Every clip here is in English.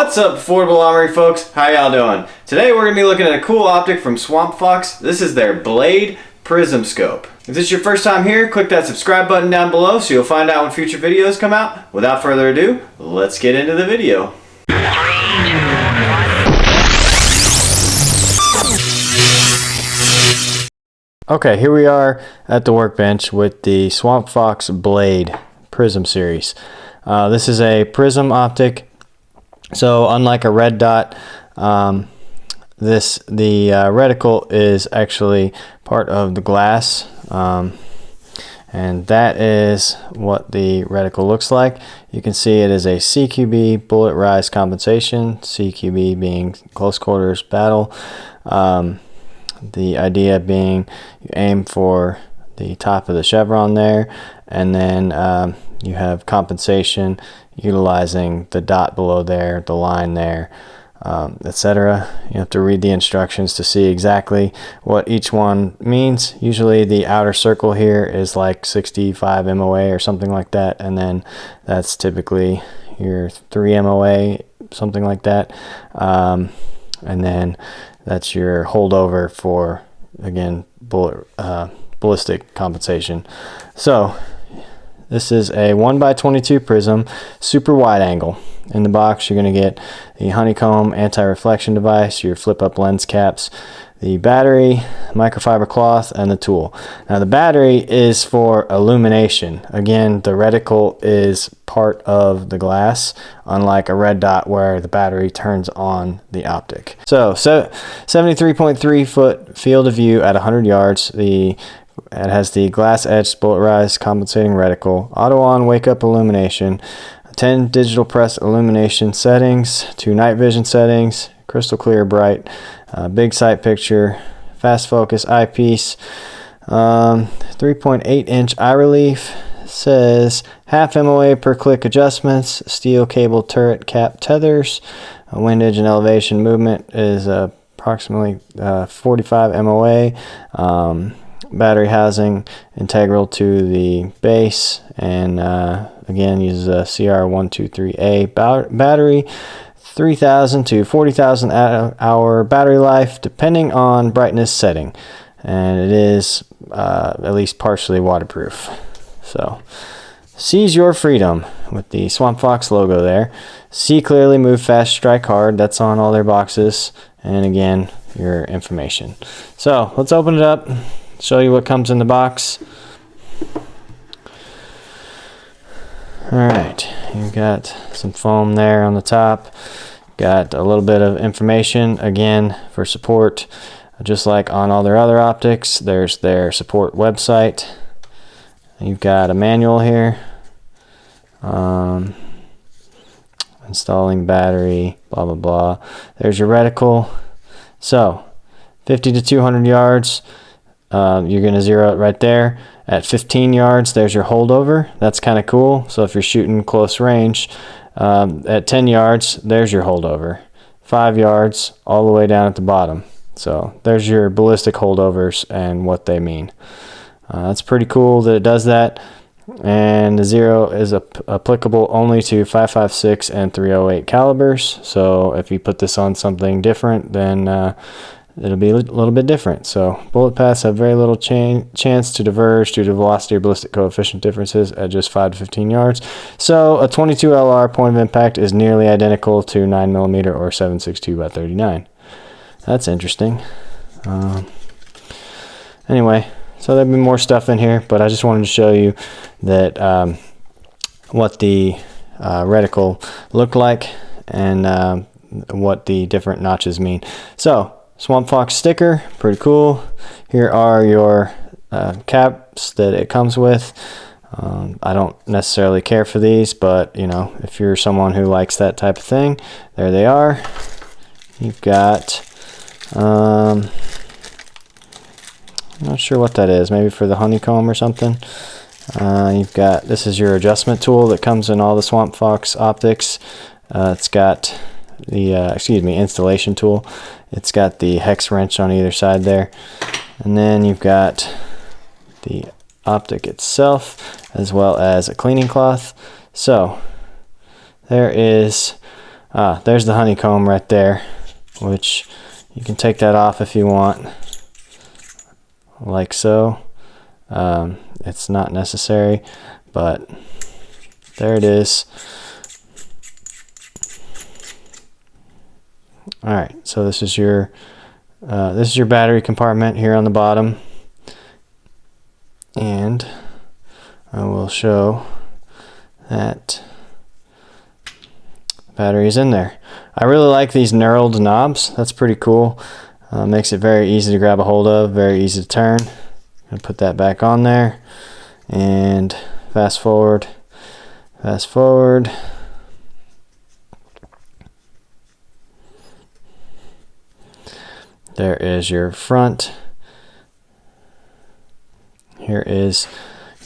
What's up, affordable Armory folks? How y'all doing? Today we're going to be looking at a cool optic from Swampfox. This is their Blade Prism scope. If this is your first time here, click that subscribe button down below so you'll find out when future videos come out. Without further ado, let's get into the video. Okay, here we are at the workbench with the Swampfox Blade Prism series. This is a prism optic. So unlike a red dot, the reticle is actually part of the glass, and that is what the reticle looks like. You can see it is a CQB bullet rise compensation, CQB being close quarters battle. The idea being you aim for the top of the chevron there, and then you have compensation utilizing the dot below there, the line there, etc. You have to read the instructions to see exactly what each one means. Usually the outer circle here is like 65 MOA or something like that, and then that's typically your 3 MOA, something like that, and then that's your holdover for, again, ballistic compensation. So this is a 1x22 prism, super wide angle. In the box, you're going to get the honeycomb anti-reflection device, your flip-up lens caps, the battery, microfiber cloth, and the tool. Now the battery is for illumination. Again, the reticle is part of the glass, unlike a red dot where the battery turns on the optic. So 73.3 foot field of view at 100 yards. It has the glass edged bullet rise compensating reticle, auto on wake up illumination, 10 digital press illumination settings, 2 night vision settings, crystal clear bright, big sight picture, fast focus eyepiece, 3.8 inch eye relief, says half MOA per click adjustments, steel cable turret cap tethers, windage and elevation movement is approximately 45 MOA. Battery housing integral to the base, and again uses a CR123A battery, 3,000 to 40,000 hour battery life depending on brightness setting, and it is at least partially waterproof. So seize your freedom with the Swampfox logo there. See clearly, move fast, strike hard. That's on all their boxes, and again your information. So let's open it up, show you what comes in the box. Alright, you've got some foam there on the top, got a little bit of information again for support. Just like on all their other optics, there's their support website. You've got a manual here, installing battery, blah blah blah. There's your reticle. So 50 to 200 yards, you're going to zero it right there. At 15 yards, there's your holdover. That's kind of cool. So if you're shooting close range, at 10 yards, there's your holdover. 5 yards, all the way down at the bottom. So there's your ballistic holdovers and what they mean. That's pretty cool that it does that. And the zero is applicable only to 5.56 and 308 calibers. So if you put this on something different, then it'll be a little bit different. So bullet paths have very little chance to diverge due to velocity or ballistic coefficient differences at just 5 to 15 yards. So a 22 LR point of impact is nearly identical to 9mm or 7.62 by 39. That's interesting. Anyway, so there'll be more stuff in here, but I just wanted to show you that what the reticle looked like and what the different notches mean. So Swampfox sticker, pretty cool. Here are your caps that it comes with. I don't necessarily care for these, but you know, if you're someone who likes that type of thing, there they are. You've got I'm not sure what that is, maybe for the honeycomb or something. You've got, this is your adjustment tool that comes in all the Swampfox optics. It's got the installation tool. It's got the hex wrench on either side there, and then you've got the optic itself as well as a cleaning cloth. So there is There's the honeycomb right there, which you can take that off if you want, like so. It's not necessary, but there it is. All right, so this is your battery compartment here on the bottom, and I will show that battery is in there. I really like these knurled knobs. That's pretty cool. Makes it very easy to grab a hold of, very easy to turn. I'm gonna put that back on there, and fast forward. There is your front. Here is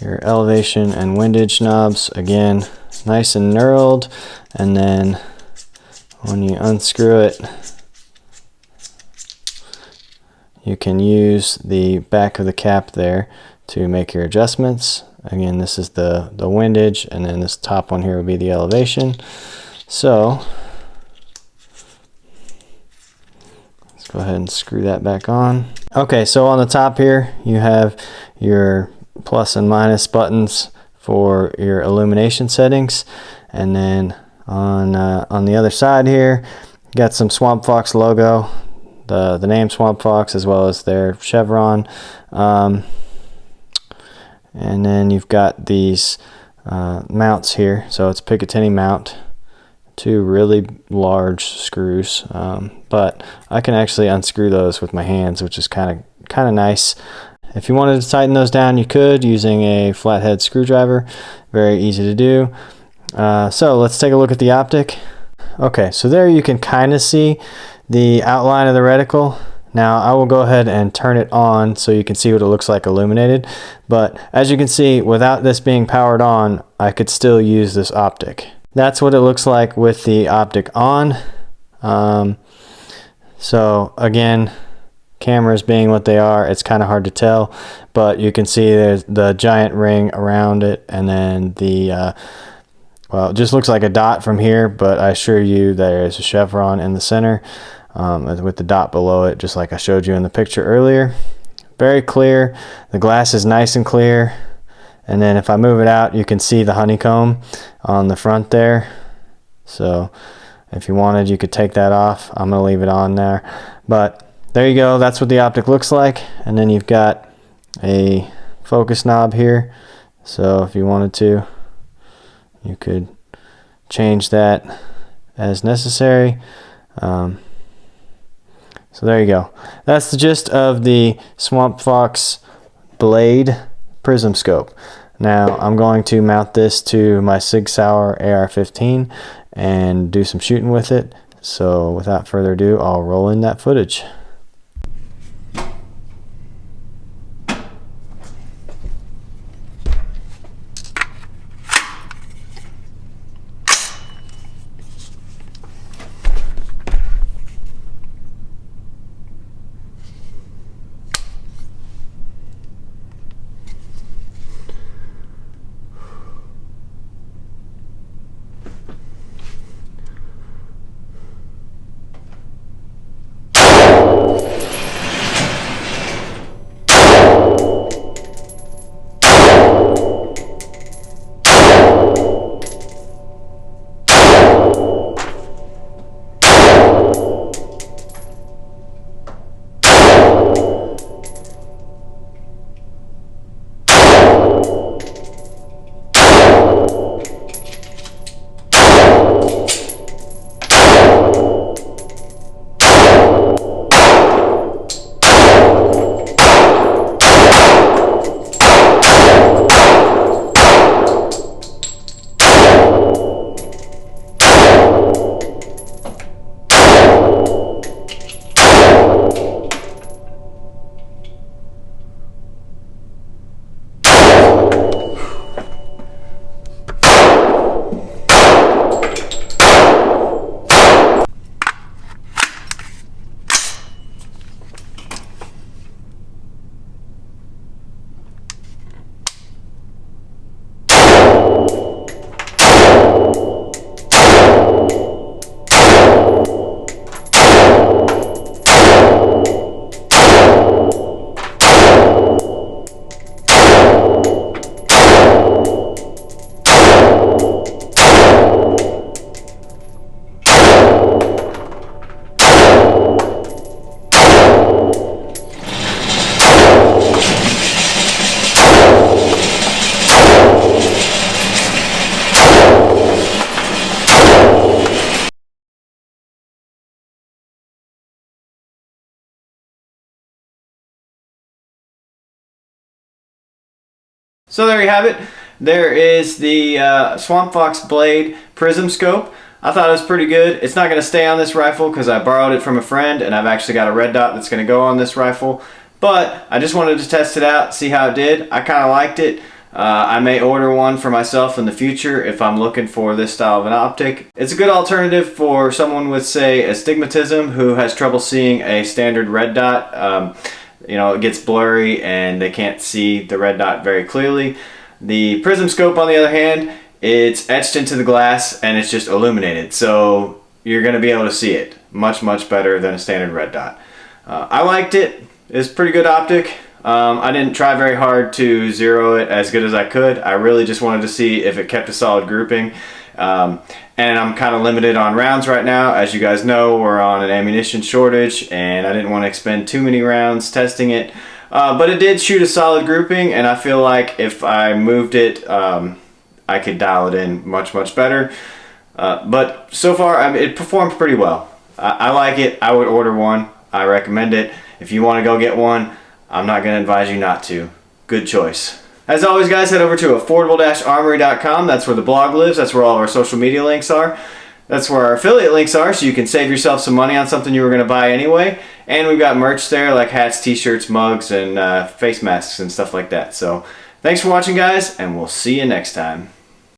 your elevation and windage knobs. Again, nice and knurled. And then when you unscrew it, you can use the back of the cap there to make your adjustments. Again, this is the windage, and then this top one here will be the elevation. So let's go ahead and screw that back on. Okay, so on the top here you have your plus and minus buttons for your illumination settings, and then on the other side here you got some Swampfox logo, the name Swampfox, as well as their chevron, and then you've got these mounts here. So it's Picatinny mount, two really large screws, but I can actually unscrew those with my hands, which is kind of nice. If you wanted to tighten those down, you could using a flathead screwdriver. Very easy to do. So let's take a look at the optic. Okay, so there you can kind of see the outline of the reticle. Now I will go ahead and turn it on so you can see what it looks like illuminated. But as you can see, without this being powered on, I could still use this optic. That's what it looks like with the optic on. So again, cameras being what they are, it's kind of hard to tell, but you can see there's the giant ring around it, and then the well, it just looks like a dot from here, but I assure you there is a chevron in the center, with the dot below it, just like I showed you in the picture earlier. Very clear. The glass is nice and clear. And then if I move it out, you can see the honeycomb on the front there. So if you wanted, you could take that off. I'm going to leave it on there. But there you go. That's what the optic looks like. And then you've got a focus knob here. So if you wanted to, you could change that as necessary. So there you go. That's the gist of the Swampfox Blade Prism scope. Now I'm going to mount this to my Sig Sauer AR-15 and do some shooting with it. So without further ado, I'll roll in that footage. So there you have it. There is the Swampfox Blade Prism scope. I thought it was pretty good. It's not going to stay on this rifle because I borrowed it from a friend, and I've actually got a red dot that's going to go on this rifle. But I just wanted to test it out, see how it did. I kind of liked it. I may order one for myself in the future if I'm looking for this style of an optic. It's a good alternative for someone with, say, astigmatism who has trouble seeing a standard red dot. You know, it gets blurry and they can't see the red dot very clearly. The Prism scope, on the other hand, it's etched into the glass and it's just illuminated, so you're going to be able to see it much better than a standard red dot. I liked it. It's pretty good optic. I didn't try very hard to zero it as good as I could. I really just wanted to see if it kept a solid grouping. And I'm kind of limited on rounds right now. As you guys know, we're on an ammunition shortage and I didn't want to expend too many rounds testing it. But it did shoot a solid grouping, and I feel like if I moved it, I could dial it in much better. But so far, I mean, it performed pretty well. I like it. I would order one. I recommend it. If you want to go get one, I'm not going to advise you not to. Good choice. As always, guys, head over to affordable-armory.com. That's where the blog lives. That's where all of our social media links are. That's where our affiliate links are, so you can save yourself some money on something you were going to buy anyway. And we've got merch there, like hats, t-shirts, mugs, and face masks and stuff like that. So thanks for watching, guys, and we'll see you next time.